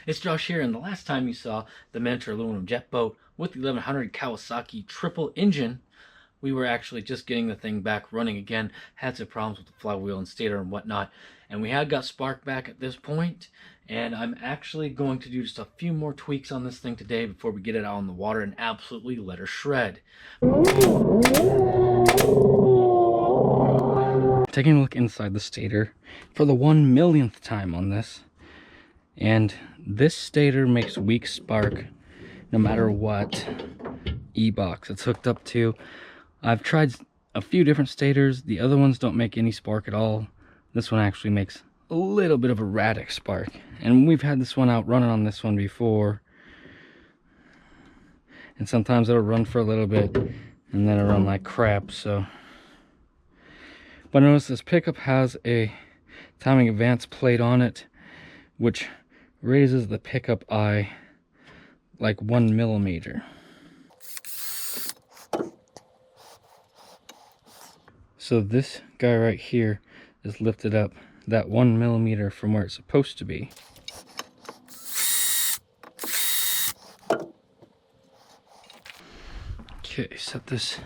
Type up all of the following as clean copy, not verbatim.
It's Josh here, and the last time you saw the miniature aluminum jet boat with the 1100 Kawasaki triple engine, we were actually just getting the thing back running again. Had some problems with the flywheel and stator and whatnot, and we had got spark back at this point. And I'm actually going to do just a few more tweaks on this thing today before we get it out on the water and absolutely let her shred. Taking a look inside the stator for the 1,000,000th time on this. And this stator makes weak spark no matter what e-box it's hooked up to. I've tried a few different stators. The other ones don't make any spark at all. This one actually makes a little bit of erratic spark. And we've had this one out running on this one before. And sometimes it'll run for a little bit and then it'll run like crap, so. But notice this pickup has a timing advance plate on it, which raises the pickup eye like 1 millimeter. So this guy right here is lifted up that 1 millimeter from where it's supposed to be. Okay, set this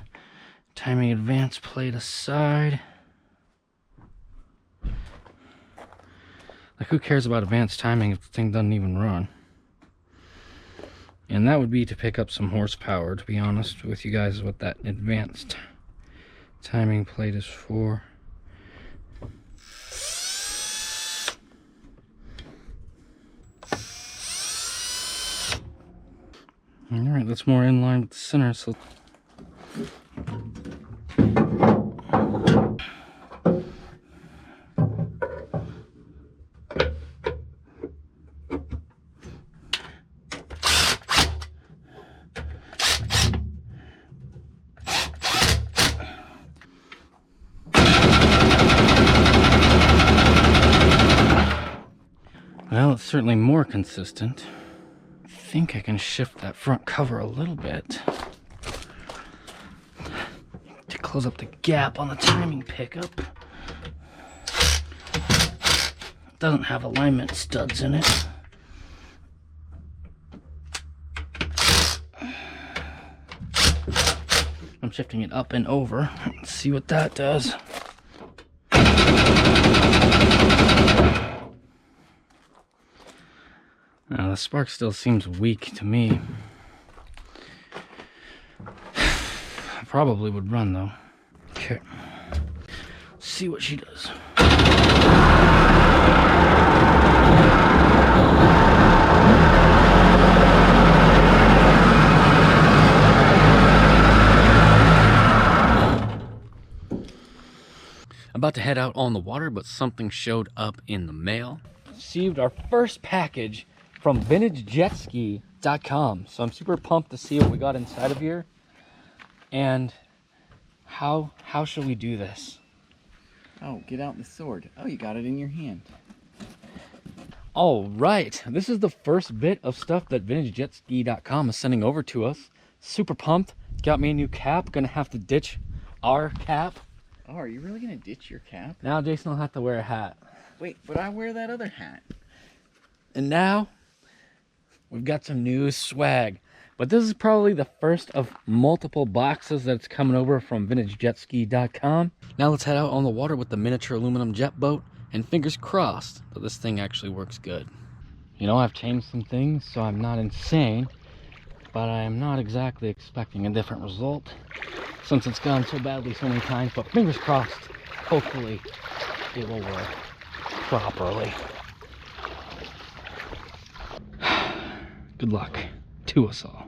timing advance plate aside. Like, who cares about advanced timing if the thing doesn't even run? And that would be to pick up some horsepower, to be honest with you guys, what that advanced timing plate is for. Alright, that's more in line with the center, so well, it's certainly more consistent. I think I can shift that front cover a little bit to close up the gap on the timing pickup. It doesn't have alignment studs in it. I'm shifting it up and over. Let's see what that does. Now, the spark still seems weak to me. Probably would run though. Okay. Let's see what she does. About to head out on the water, but something showed up in the mail. Received our first package from JetSki.com. So I'm super pumped to see what we got inside of here. And how should we do this? Oh, get out the sword. Oh, you got it in your hand. All right, this is the first bit of stuff that VintageJetSki.com is sending over to us. Super pumped. Got me a new cap. Gonna have to ditch our cap. Oh, are you really gonna ditch your cap? Now Jason will have to wear a hat. Wait, but I wear that other hat. And now we've got some new swag. But this is probably the first of multiple boxes that's coming over from VintageJetSki.com. Now let's head out on the water with the miniature aluminum jet boat, and fingers crossed that this thing actually works good. You know, I've changed some things, so I'm not insane, but I am not exactly expecting a different result since it's gone so badly so many times. But fingers crossed, hopefully it will work properly. Good luck to us all.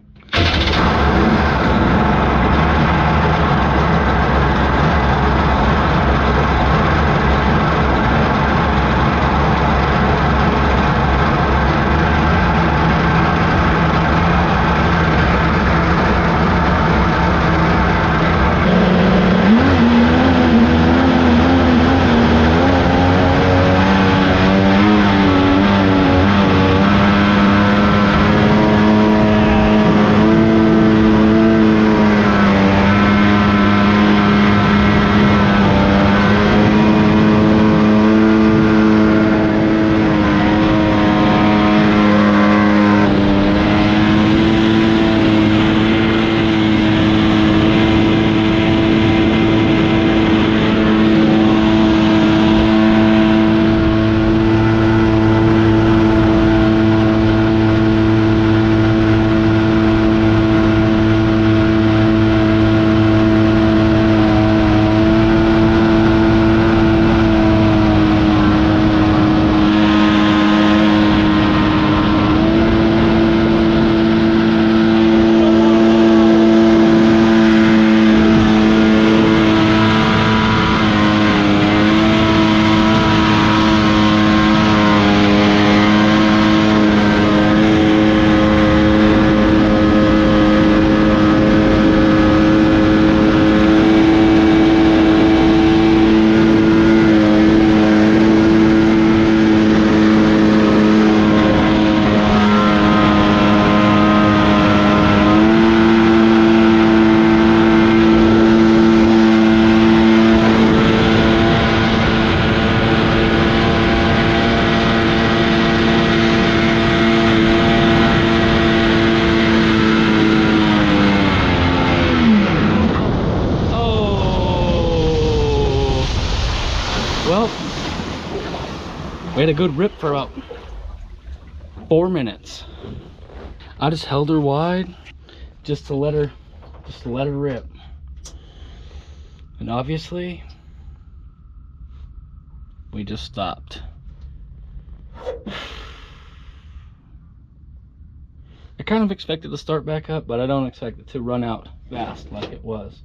a good rip for about 4 minutes. I just held her wide just to let her rip. And obviously, we just stopped. I kind of expected to start back up, but I don't expect it to run out fast like it was.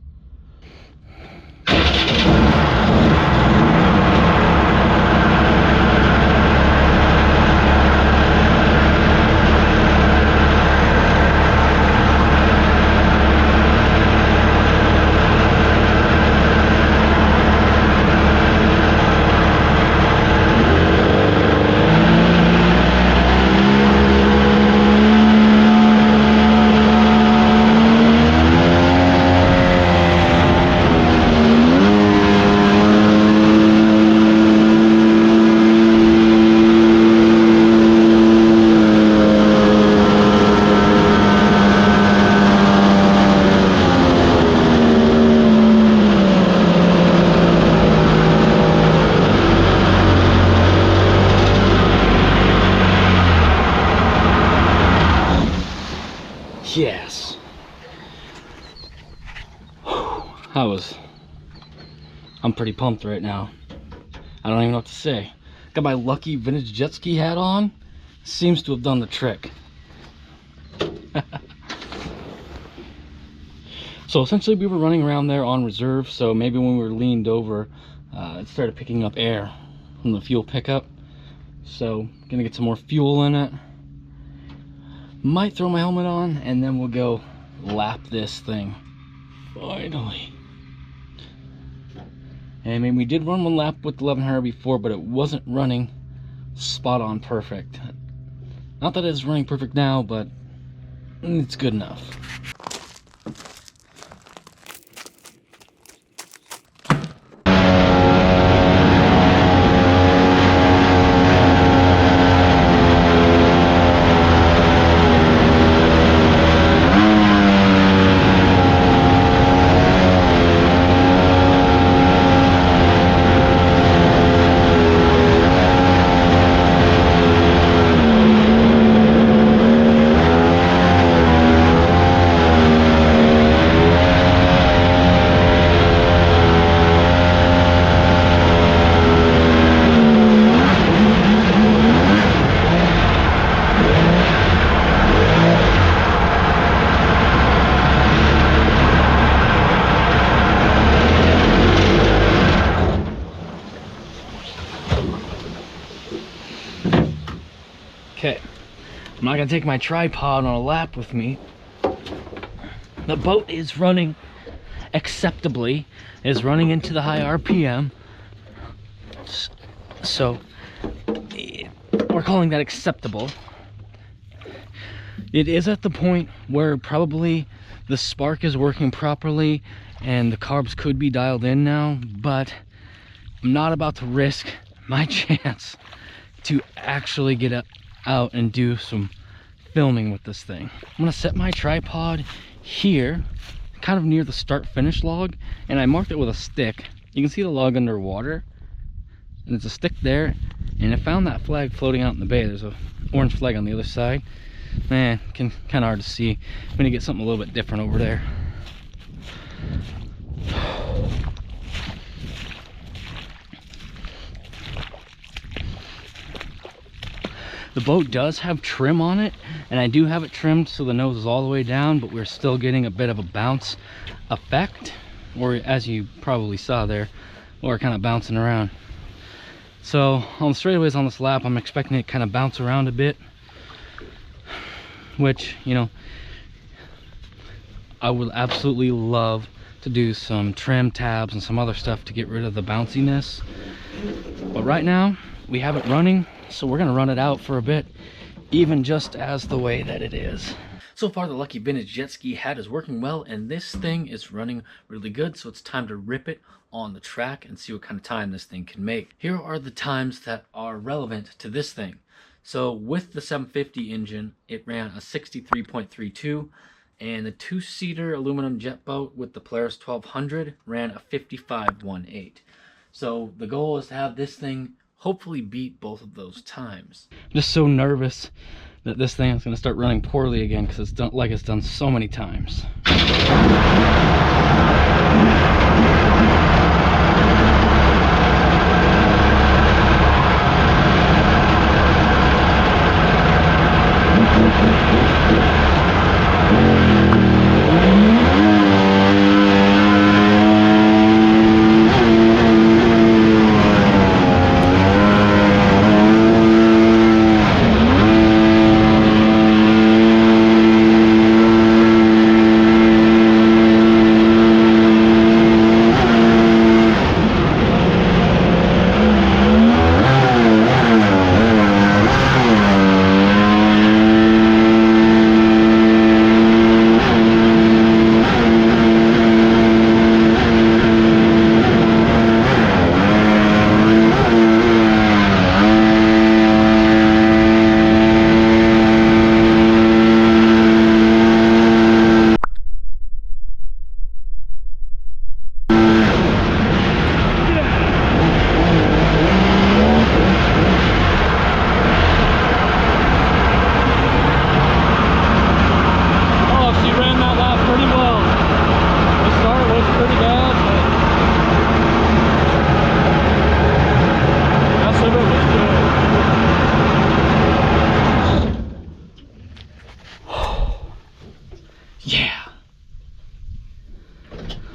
Yes. I'm pretty pumped right now. I don't even know what to say. Got my lucky vintage jet ski hat on. Seems to have done the trick. So essentially we were running around there on reserve, so maybe when we were leaned over, it started picking up air from the fuel pickup. So gonna get some more fuel in it. Might throw my helmet on and then we'll go lap this thing. Finally. And I mean, we did run one lap with the 1100 before, but it wasn't running spot on perfect. Not that it's running perfect now, but it's good enough. Okay, I'm not gonna take my tripod on a lap with me. The boat is running acceptably, is running into the high RPM. So we're calling that acceptable. It is at the point where probably the spark is working properly and the carbs could be dialed in now, but I'm not about to risk my chance to actually get out and do some filming with this thing. I'm gonna set my tripod here, kind of near the start finish log, and I marked it with a stick. You can see the log underwater, and there's a stick there, and I found that flag floating out in the bay. There's a orange flag on the other side. Man, kind of hard to see. I'm gonna get something a little bit different over there. The boat does have trim on it, and I do have it trimmed so the nose is all the way down, but we're still getting a bit of a bounce effect, or as you probably saw there, we're kind of bouncing around. So on the straightaways on this lap, I'm expecting it kind of bounce around a bit, which, you know, I would absolutely love to do some trim tabs and some other stuff to get rid of the bounciness. But right now we have it running, so we're gonna run it out for a bit, even just as the way that it is. So far the Lucky Vintage Jet Ski hat is working well, and this thing is running really good, so it's time to rip it on the track and see what kind of time this thing can make. Here are the times that are relevant to this thing. So with the 750 engine, it ran a 63.32, and the two-seater aluminum jet boat with the Polaris 1200 ran a 55.18. So the goal is to have this thing hopefully beat both of those times. I'm just so nervous that this thing is going to start running poorly again, because it's done like it's done so many times.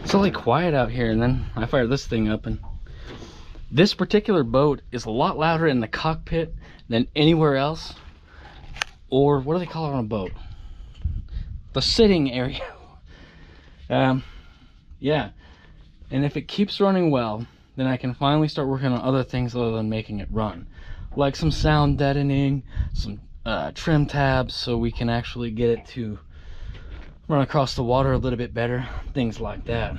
It's really quiet out here, and then I fire this thing up, and this particular boat is a lot louder in the cockpit than anywhere else. Or what do they call it on a boat? The sitting area. Yeah, and if it keeps running well, then I can finally start working on other things other than making it run, like some sound deadening, some trim tabs, so we can actually get it to run across the water a little bit better, things like that.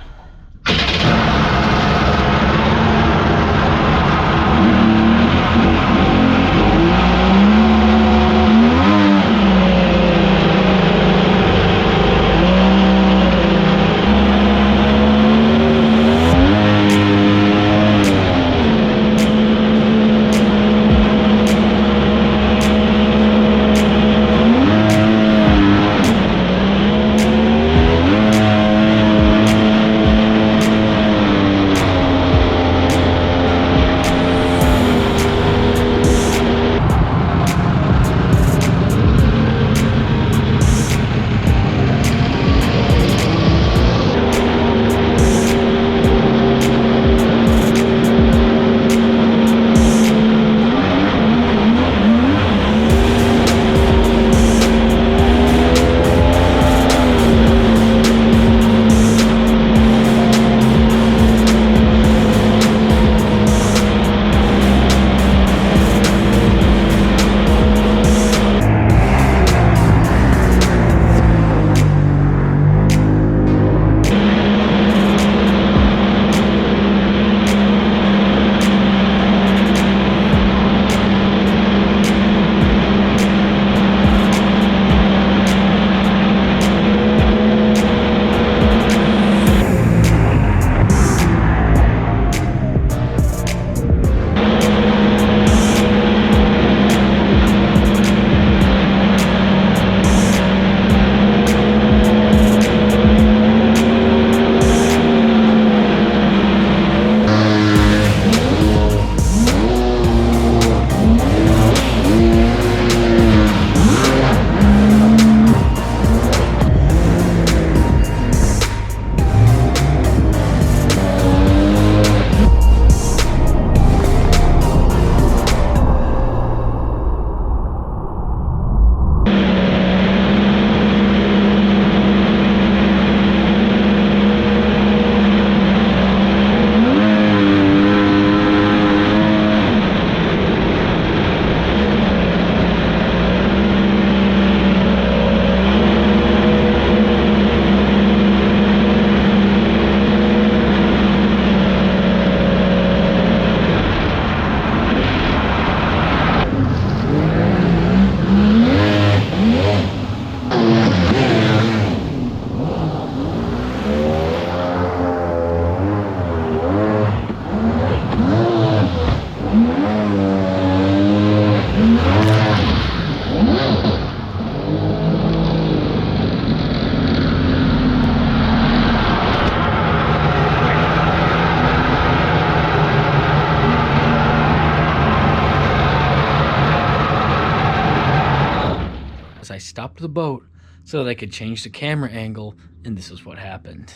as I stopped the boat so that I could change the camera angle, and this is what happened.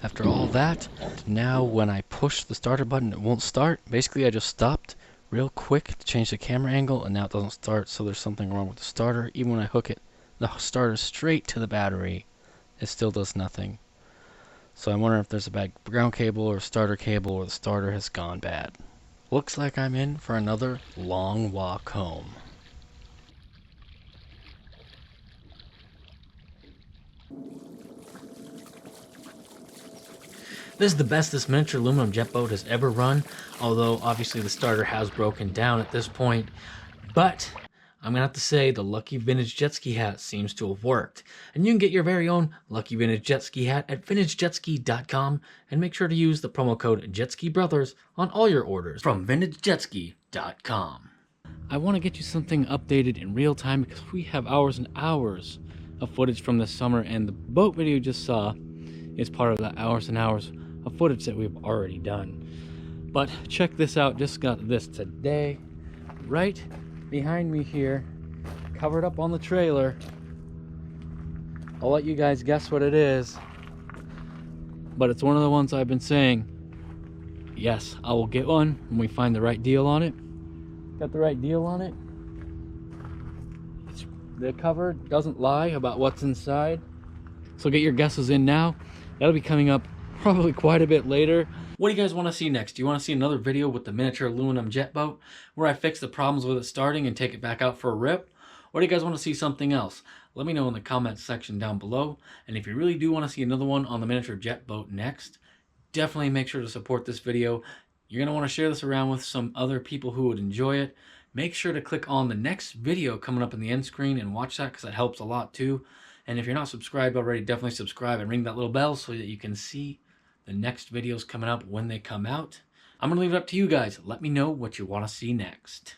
After all that, now when I push the starter button, it won't start. Basically, I just stopped real quick to change the camera angle, and now it doesn't start, so there's something wrong with the starter. Even when I hook it, the starter straight to the battery, it still does nothing. So I'm wondering if there's a bad ground cable or starter cable, or the starter has gone bad. Looks like I'm in for another long walk home. This is the best this miniature aluminum jet boat has ever run, although obviously the starter has broken down at this point. But I'm going to have to say the Lucky Vintage Jet Ski hat seems to have worked. And you can get your very own Lucky Vintage Jet Ski hat at vintagejetski.com, and make sure to use the promo code JetSkiBrothers on all your orders from vintagejetski.com. I want to get you something updated in real time because we have hours and hours of footage from this summer, and the boat video you just saw is part of the hours and hours of footage that we've already done. But check this out, just got this today, right behind me here, covered up on the trailer. I'll let you guys guess what it is, but it's one of the ones I've been saying, yes, I will get one when we find the right deal on it. Got the right deal on it. The cover doesn't lie about what's inside, so get your guesses in now. That'll be coming up probably quite a bit later. What do you guys want to see next? Do you want to see another video with the miniature aluminum jet boat where I fix the problems with it starting and take it back out for a rip? Or do you guys want to see something else? Let me know in the comments section down below. And if you really do want to see another one on the miniature jet boat next, definitely make sure to support this video. You're going to want to share this around with some other people who would enjoy it. Make sure to click on the next video coming up in the end screen and watch that, because that helps a lot too. And if you're not subscribed already, definitely subscribe and ring that little bell so that you can see the next videos coming up when they come out. I'm going to leave it up to you guys. Let me know what you want to see next.